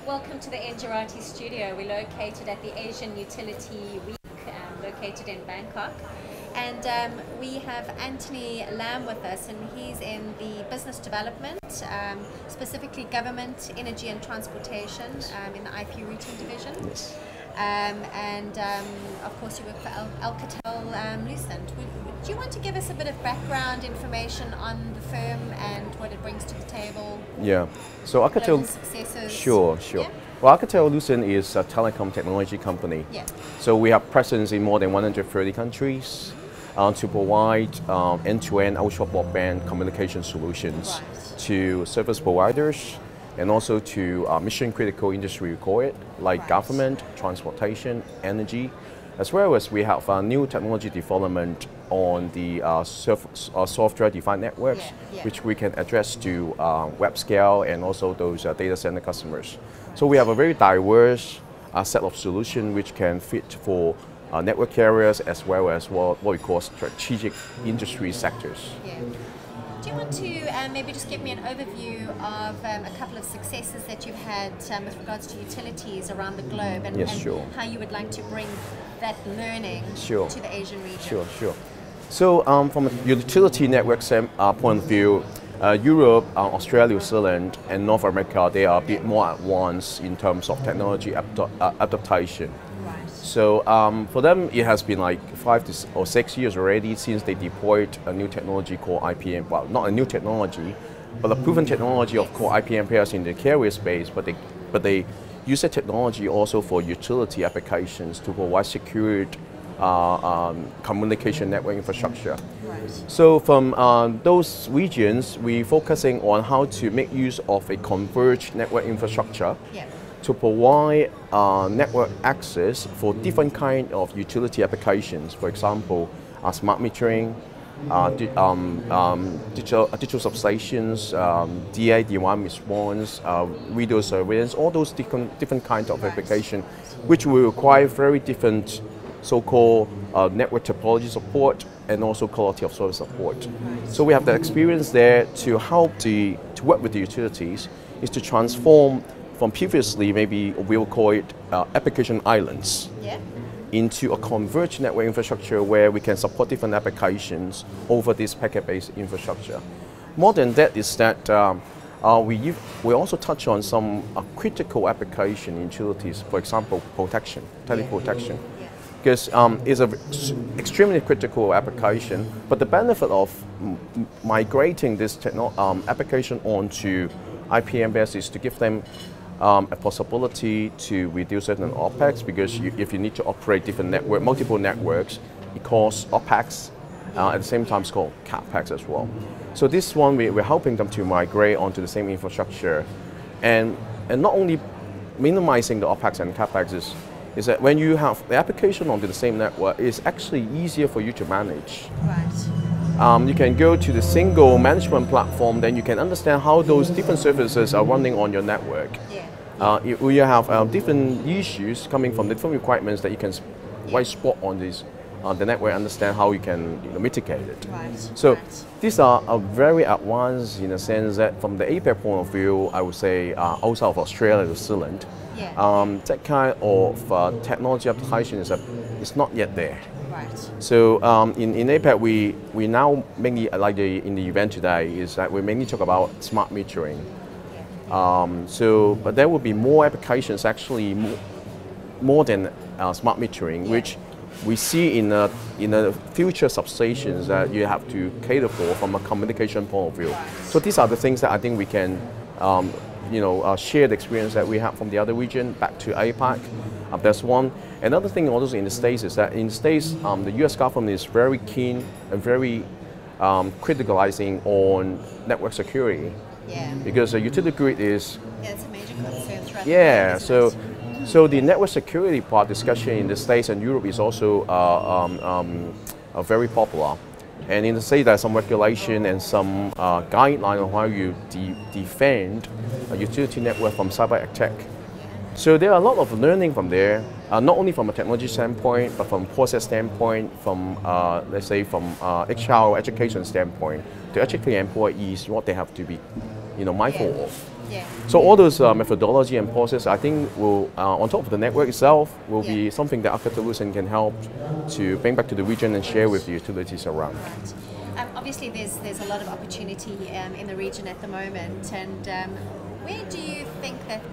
Welcome to the Engerati studio. We're located at the Asian Utility Week, located in Bangkok. And we have Anthony Lam with us, and he's in the business development, specifically government, energy and transportation, in the IP routing division. Yes. Of course, you work for Alcatel Lucent. Do you want to give us a bit of background information on the firm and what it brings to the table? Yeah. So Alcatel. Successes. Sure. Yeah? Well, Alcatel Lucent is a telecom technology company. Yeah. So we have presence in more than 130 countries to provide end-to-end ultra broadband communication solutions to service providers and also to mission-critical industry we call it, like government, transportation, energy, as well as we have new technology development on the software-defined networks, which we can address to web scale and also those data center customers. So we have a very diverse set of solutions which can fit for network carriers as well as what we call strategic industry sectors. Yeah. Do you want to maybe just give me an overview of a couple of successes that you've had with regards to utilities around the globe and, how you would like to bring that learning to the Asian region? Sure. So from a utility network point of view, Europe, Australia, New Zealand, and North America, they are a bit more advanced in terms of technology adaptation. So for them, it has been like 5 or 6 years already since they deployed a new technology called IPM. Well, not a new technology, but a proven technology of called IPM pairs in the carrier space. But they use the technology also for utility applications to provide secured communication network infrastructure. So from those regions, we're focusing on how to make use of a converged network infrastructure to provide network access for different kind of utility applications. For example, smart metering, digital substations, DA demand response, video surveillance, all those different kinds of applications, which will require very different so-called network topology support and also quality of service support. So we have the experience there to help to work with the utilities is to transform from previously, maybe we will call it application islands, into a converged network infrastructure where we can support different applications over this packet-based infrastructure. More than that is that we also touch on some critical application in utilities, for example, protection, teleprotection. Because it's an extremely critical application, but the benefit of migrating this application onto IPM base is to give them a possibility to reduce certain OPEX, because if you need to operate multiple networks, it costs OPEX, at the same time it's called CAPEX as well. So this one, we're helping them to migrate onto the same infrastructure, and not only minimizing the OPEX and CAPEX is that when you have the application onto the same network, it's actually easier for you to manage. You can go to the single management platform, then you can understand how those different services are running on your network. You have different issues coming from different requirements that you can white spot on the network, understand how you can mitigate it. So these are very advanced in the sense that from the APAC point of view, I would say outside of Australia, New Zealand, that kind of technology application is not yet there. So in APAC, we now mainly, like in the event today, is that we mainly talk about smart metering. But there will be more applications, actually more than smart metering, which we see in the future substations that you have to cater for from a communication point of view. So these are the things that I think we can share the experience that we have from the other region back to APAC. That's one. Another thing also in the States is that in the States, the US government is very keen and very criticalizing on network security. Because the utility grid is... it's a major concern throughout so the network security part discussion in the States and Europe is also very popular. And in the States, there's some regulation and some guideline on how you defend a utility network from cyber attack. So there are a lot of learning from there, not only from a technology standpoint, but from process standpoint, from let's say from HR education standpoint, to educate employees what they have to be mindful of. Yeah. So all those methodology and process, I think, will on top of the network itself, will be something that Alcatels can help to bring back to the region and share with the utilities around. Right. Obviously, there's a lot of opportunity in the region at the moment, and where do you think that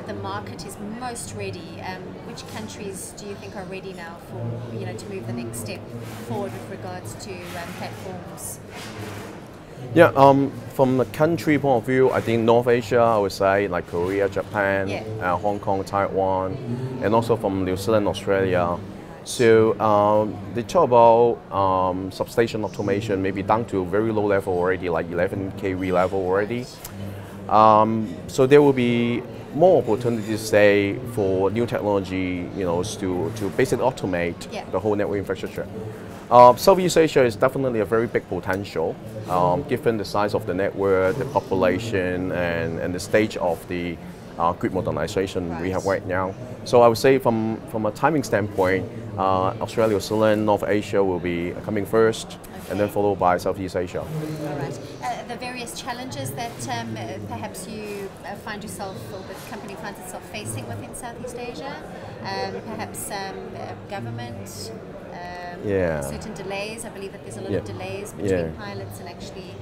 the market is most ready? Which countries do you think are ready now for to move the next step forward with regards to platforms? Yeah, from the country point of view, I think North Asia, I would say, like Korea, Japan, Hong Kong, Taiwan, and also from New Zealand, Australia. So they talk about substation automation, maybe down to a very low level already, like 11 kV level already. So there will be more opportunities, say, for new technology, to basically automate the whole network infrastructure. Southeast Asia is definitely a very big potential, given the size of the network, the population, and the stage of the grid modernization we have right now. So I would say from a timing standpoint, Australia, New Zealand, North Asia will be coming first, and then followed by Southeast Asia. All right. The various challenges that perhaps you find yourself, or the company finds itself facing within Southeast Asia, perhaps government, certain delays. I believe that there's a lot of delays between pilots and actually,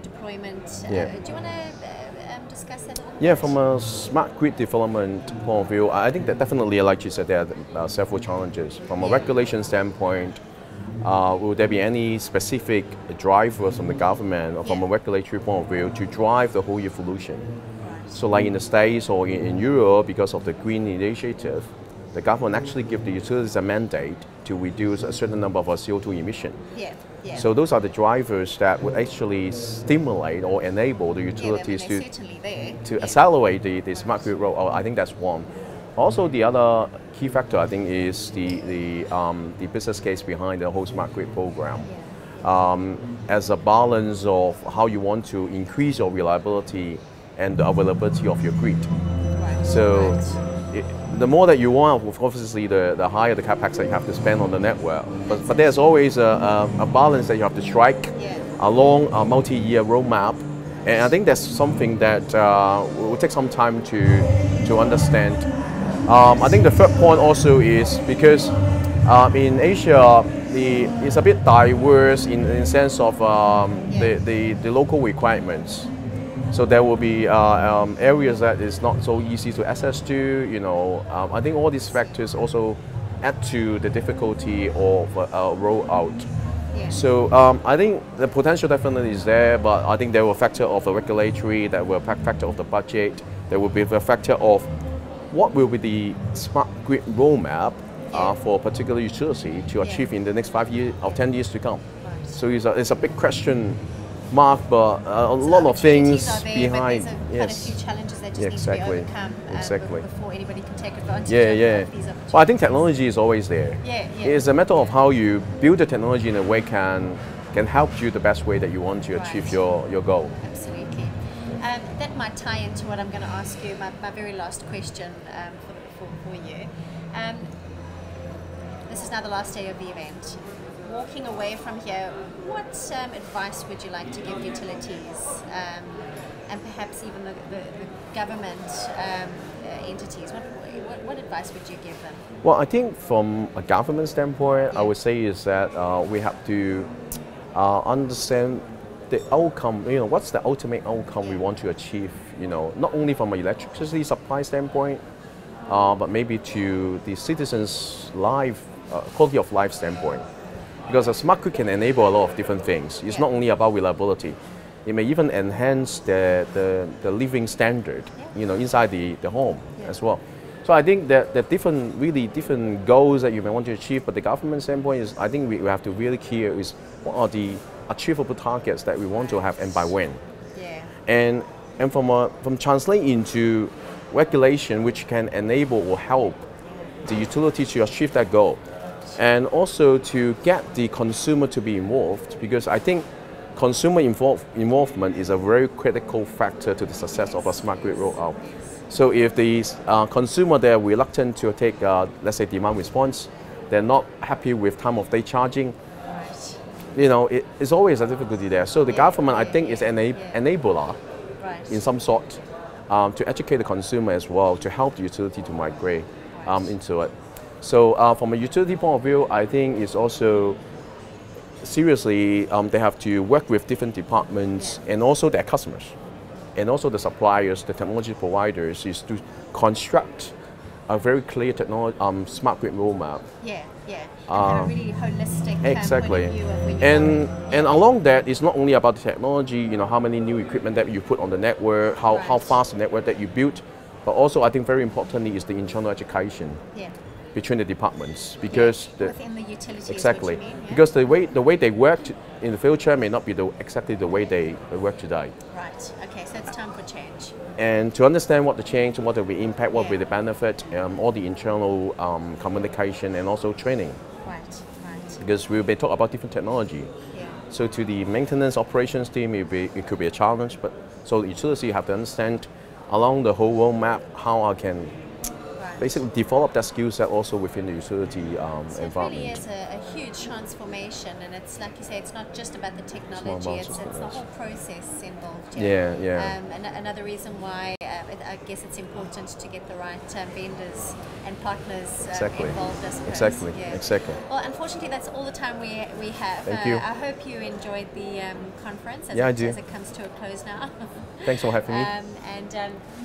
deployment. Do you want to discuss that a little bit? Yeah, from a smart grid development point of view, I think that definitely, like you said, there are several challenges. From a regulation standpoint, will there be any specific drivers from the government or from a regulatory point of view to drive the whole evolution? So like in the States or in Europe, because of the Green Initiative, the government actually give the utilities a mandate to reduce a certain number of CO2 emission. So those are the drivers that would actually stimulate or enable the utilities to accelerate the smart grid rollout. I think that's one. Also, the other key factor, I think, is the business case behind the whole smart grid program. As a balance of how you want to increase your reliability and the availability of your grid. So the more that you want, obviously, the higher the capex that you have to spend on the network. But there's always a balance that you have to strike along a multi-year roadmap. And I think that's something that will take some time to understand. I think the third point also is because in Asia, it's a bit diverse in the sense of the local requirements. So there will be areas that is not so easy to access to. I think all these factors also add to the difficulty of rollout. So I think the potential definitely is there, but I think there will be a factor of the regulatory, there will be a factor of the budget, there will be a factor of what will be the smart grid roadmap for a particular utility to achieve in the next 5 years or 10 years to come. So it's a big question mark, but a lot of things behind. Quite a few challenges that just need to be overcome before anybody can take advantage of these opportunities. Well, I think technology is always there. It's a matter of how you build the technology in a way can help you the best way that you want to achieve your goal. Absolutely. That might tie into what I'm going to ask you, my very last question for you. This is now the last day of the event. Walking away from here, what advice would you like to give utilities and perhaps even the government entities? What advice would you give them? Well, I think from a government standpoint, I would say is that we have to understand the outcome, what's the ultimate outcome we want to achieve, not only from an electricity supply standpoint, but maybe to the citizens' life, quality of life standpoint. Because a smart grid can enable a lot of different things. It's not only about reliability. It may even enhance the living standard, inside the home as well. So I think that the different goals that you may want to achieve, but the government standpoint is, I think we have to really clear is what are the achievable targets that we want to have and by when. And from translating into regulation which can enable or help the utility to achieve that goal. And also to get the consumer to be involved, because I think consumer involvement is a very critical factor to the success of a smart grid rollout. So if the consumer they're reluctant to take, let's say, demand response, they're not happy with time of day charging, it's always a difficulty there. So the government, I think, is an enabler Right. in some sort, to educate the consumer as well, to help the utility to migrate into it. So from a utility point of view, I think it's also seriously they have to work with different departments and also their customers and also the suppliers, the technology providers, is to construct a very clear technology, smart grid roadmap. Yeah, yeah. And have a really holistic Exactly. point of view of when you And go in. and along that, it's not only about the technology, you know, how many new equipment that you put on the network, how Right. fast the network that you build, but also I think very importantly is the internal education Yeah. between the departments, because Yeah. Within the utilities, exactly, what you mean, yeah? because the way they work in the future may not be exactly the way they work today. Right. Okay. So it's time for change. And to understand what the change, what will be impact, what will be Yeah. the benefit, all the internal communication and also training, Right. Right. because we'll be talking about different technology. Yeah. So to the maintenance operations team, it could be a challenge, but so the utility have to understand along the whole roadmap how I can Right. basically develop that skill set also within the utility So it environment. really is a huge transformation, and it's like you say, it's not just about the technology; about it's the whole process involved. Yeah, yeah. And another reason why I guess it's important to get the right vendors and partners Exactly. involved. I suppose. Exactly, Yeah. exactly. Well, unfortunately, that's all the time we have. Thank you. I hope you enjoyed the conference Yeah, I do. as it comes to a close now. Thanks for having me. And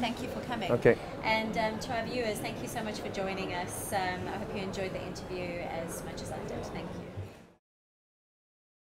thank you for coming. Okay. And to our viewers, thank you so much for joining us. I hope you enjoyed the interview as much as I did. Thank you.